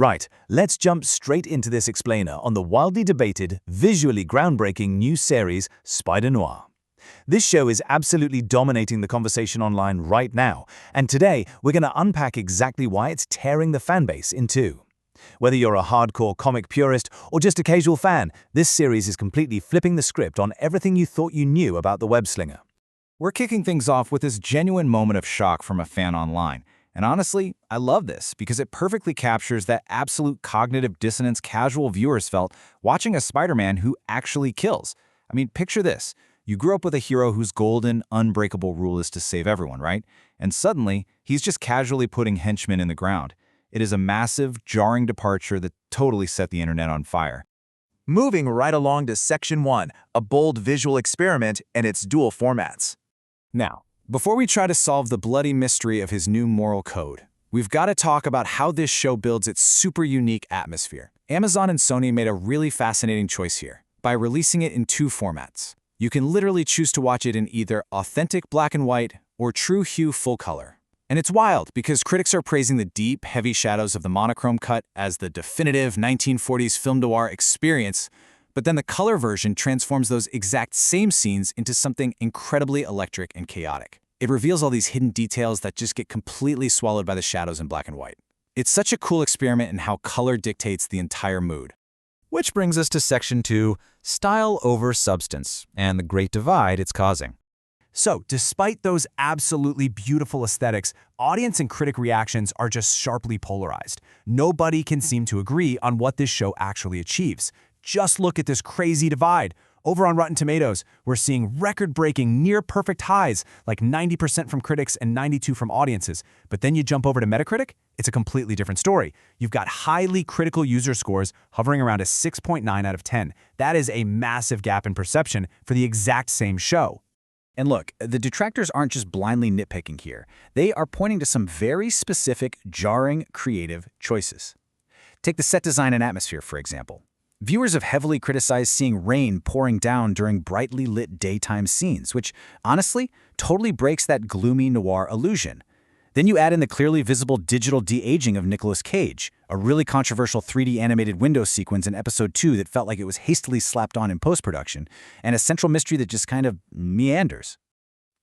Right, let's jump straight into this explainer on the wildly debated, visually groundbreaking new series, Spider-Noir. This show is absolutely dominating the conversation online right now, and today we're going to unpack exactly why it's tearing the fanbase in two. Whether you're a hardcore comic purist or just a casual fan, this series is completely flipping the script on everything you thought you knew about the web-slinger. We're kicking things off with this genuine moment of shock from a fan online. And honestly, I love this because it perfectly captures that absolute cognitive dissonance casual viewers felt watching a Spider-Man who actually kills. I mean, picture this. You grew up with a hero whose golden, unbreakable rule is to save everyone, right? And suddenly, he's just casually putting henchmen in the ground. It is a massive, jarring departure that totally set the internet on fire. Moving right along to Section 1, a bold visual experiment and its dual formats. Now, before we try to solve the bloody mystery of his new moral code, we've got to talk about how this show builds its super unique atmosphere. Amazon and Sony made a really fascinating choice here by releasing it in two formats. You can literally choose to watch it in either authentic black and white or true hue full color. And it's wild because critics are praising the deep, heavy shadows of the monochrome cut as the definitive 1940s film noir experience, but then the color version transforms those exact same scenes into something incredibly electric and chaotic. It reveals all these hidden details that just get completely swallowed by the shadows in black and white. It's such a cool experiment in how color dictates the entire mood. Which brings us to Section 2, Style over Substance, and the great divide it's causing. So, despite those absolutely beautiful aesthetics, audience and critic reactions are just sharply polarized. Nobody can seem to agree on what this show actually achieves. Just look at this crazy divide. Over on Rotten Tomatoes, we're seeing record-breaking, near-perfect highs, like 90% from critics and 92% from audiences. But then you jump over to Metacritic, it's a completely different story. You've got highly critical user scores hovering around a 6.9 out of 10. That is a massive gap in perception for the exact same show. And look, the detractors aren't just blindly nitpicking here. They are pointing to some very specific, jarring, creative choices. Take the set design and atmosphere, for example. Viewers have heavily criticized seeing rain pouring down during brightly lit daytime scenes, which, honestly, totally breaks that gloomy noir illusion. Then you add in the clearly visible digital de-aging of Nicolas Cage, a really controversial 3D animated window sequence in Episode 2 that felt like it was hastily slapped on in post-production, and a central mystery that just kind of meanders.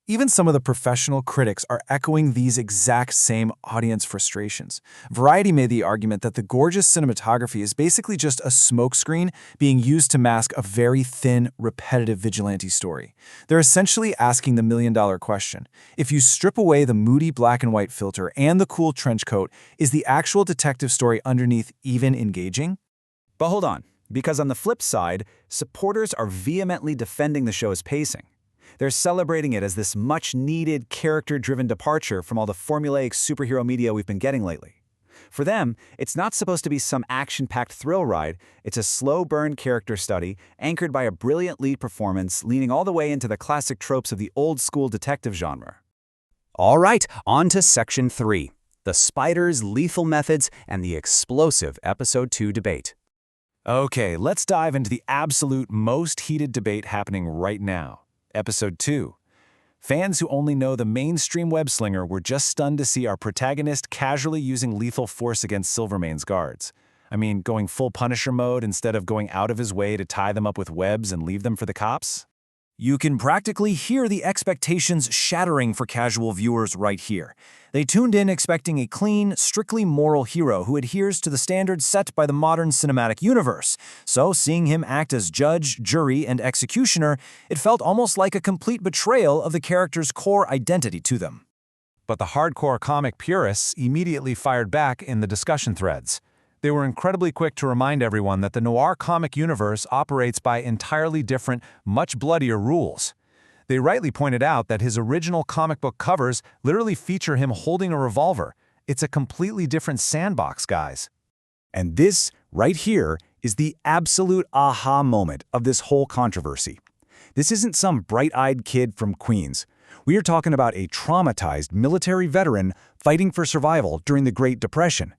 Even some of the professional critics are echoing these exact same audience frustrations. Variety made the argument that the gorgeous cinematography is basically just a smokescreen being used to mask a very thin, repetitive vigilante story. They're essentially asking the million-dollar question. If you strip away the moody black and white filter and the cool trench coat, is the actual detective story underneath even engaging? But hold on, because on the flip side, supporters are vehemently defending the show's pacing. They're celebrating it as this much-needed, character-driven departure from all the formulaic superhero media we've been getting lately. For them, it's not supposed to be some action-packed thrill ride. It's a slow-burn character study anchored by a brilliant lead performance leaning all the way into the classic tropes of the old-school detective genre. All right, on to Section 3, the Spider's lethal methods and the explosive Episode 2 debate. Okay, let's dive into the absolute most heated debate happening right now. Episode 2. Fans who only know the mainstream web-slinger were just stunned to see our protagonist casually using lethal force against Silvermane's guards. I mean, going full Punisher mode instead of going out of his way to tie them up with webs and leave them for the cops? You can practically hear the expectations shattering for casual viewers right here. They tuned in expecting a clean, strictly moral hero who adheres to the standards set by the modern cinematic universe. So, seeing him act as judge, jury, and executioner, it felt almost like a complete betrayal of the character's core identity to them. But the hardcore comic purists immediately fired back in the discussion threads. They were incredibly quick to remind everyone that the noir comic universe operates by entirely different, much bloodier rules. They rightly pointed out that his original comic book covers literally feature him holding a revolver. It's a completely different sandbox, guys. And this, right here, is the absolute aha moment of this whole controversy. This isn't some bright-eyed kid from Queens. We are talking about a traumatized military veteran fighting for survival during the Great Depression.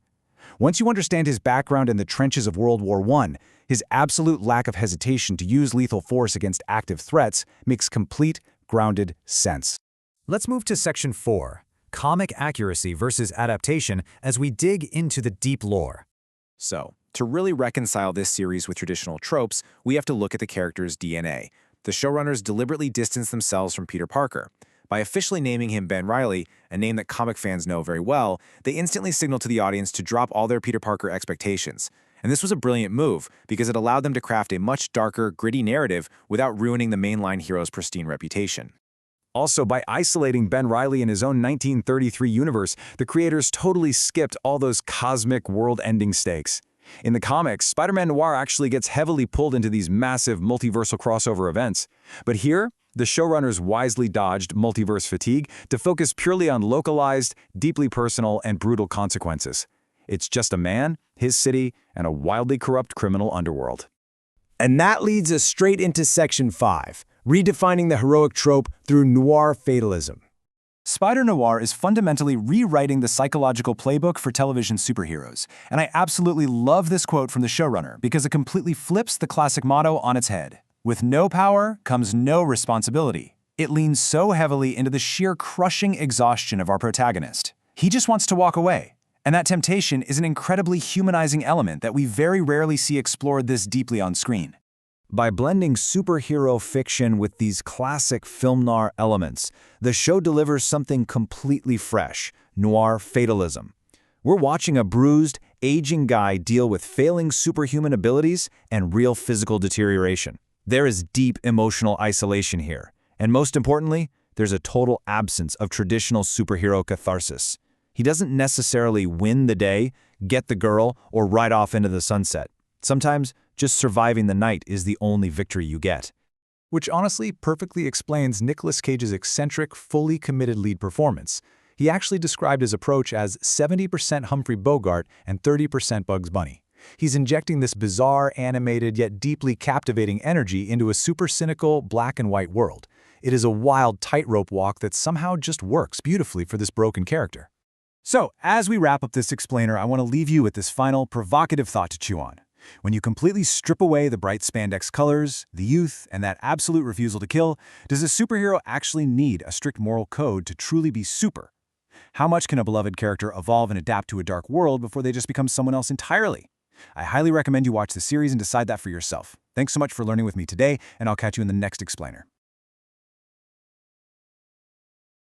Once you understand his background in the trenches of World War I, his absolute lack of hesitation to use lethal force against active threats makes complete, grounded sense. Let's move to Section 4, Comic Accuracy versus Adaptation, as we dig into the deep lore. So, to really reconcile this series with traditional tropes, we have to look at the character's DNA. The showrunners deliberately distanced themselves from Peter Parker. By officially naming him Ben Reilly, a name that comic fans know very well, they instantly signaled to the audience to drop all their Peter Parker expectations. And this was a brilliant move, because it allowed them to craft a much darker, gritty narrative without ruining the mainline hero's pristine reputation. Also, by isolating Ben Reilly in his own 1933 universe, the creators totally skipped all those cosmic world-ending stakes. In the comics, Spider-Man Noir actually gets heavily pulled into these massive multiversal crossover events. But here, the showrunners wisely dodged multiverse fatigue to focus purely on localized, deeply personal, and brutal consequences. It's just a man, his city, and a wildly corrupt criminal underworld. And that leads us straight into Section 5, redefining the heroic trope through noir fatalism. Spider-Noir is fundamentally rewriting the psychological playbook for television superheroes, and I absolutely love this quote from the showrunner because it completely flips the classic motto on its head. With no power comes no responsibility. It leans so heavily into the sheer crushing exhaustion of our protagonist. He just wants to walk away, and that temptation is an incredibly humanizing element that we very rarely see explored this deeply on screen. By blending superhero fiction with these classic film noir elements, the show delivers something completely fresh: noir fatalism. We're watching a bruised, aging guy deal with failing superhuman abilities and real physical deterioration. There is deep emotional isolation here, and most importantly, there's a total absence of traditional superhero catharsis. He doesn't necessarily win the day, get the girl, or ride off into the sunset. Sometimes, just surviving the night is the only victory you get. Which honestly perfectly explains Nicolas Cage's eccentric, fully committed lead performance. He actually described his approach as 70% Humphrey Bogart and 30% Bugs Bunny. He's injecting this bizarre, animated, yet deeply captivating energy into a super cynical, black and white world. It is a wild tightrope walk that somehow just works beautifully for this broken character. So, as we wrap up this explainer, I want to leave you with this final, provocative thought to chew on. When you completely strip away the bright spandex colors, the youth, and that absolute refusal to kill, does a superhero actually need a strict moral code to truly be super? How much can a beloved character evolve and adapt to a dark world before they just become someone else entirely? I highly recommend you watch the series and decide that for yourself. Thanks so much for learning with me today, and I'll catch you in the next explainer.